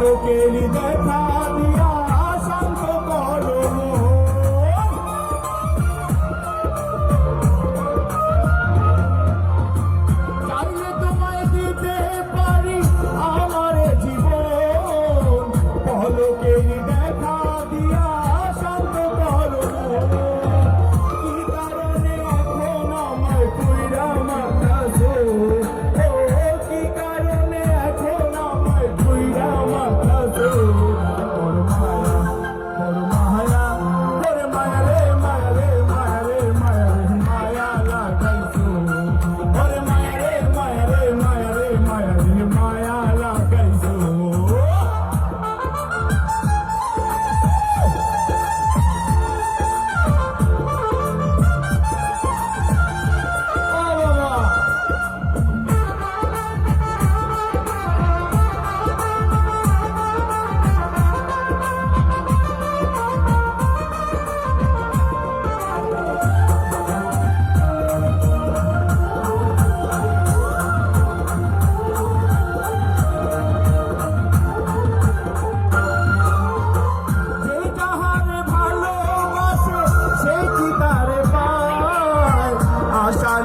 পলকেলি দেখা দিয়া শান্ত করো চাইলে তোমায় দিতে পারি আমার জীবন পলকেলি দেখা দিয়া শান্ত করো কি কারণে এখন আমায় কইরা মাতাছো কি কারণে এখন আমায় কইরা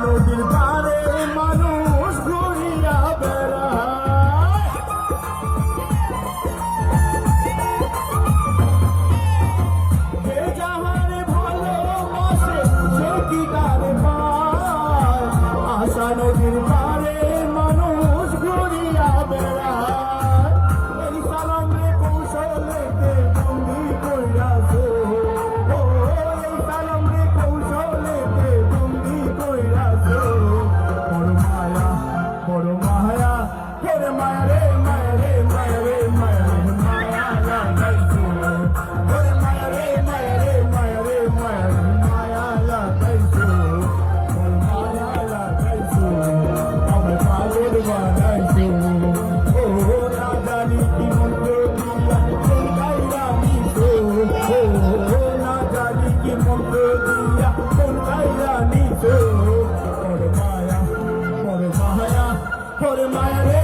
নদীর পারে মানুষ ঘুরিয়া বেড়ায় যে যাহারে ভালোবাসে সে কি তারে পায় আশা নদীর পারে মানুষ ঘুরিয়া বেড়ায় এই সালাম রে কৌশলেতে বন্দি কইরাছো এই সালাম রে কৌশলেতে বন্দি কইরাছো বড় মায়া তোরে মায়া রে মায়া রে মায়া রে মায়া রে মায়া লাগাইছো তোরে মায়া রে মায়া রে মায়া রে মায়া রে মায়া লাগাইছো মায়া লাগাইছো মায়া রে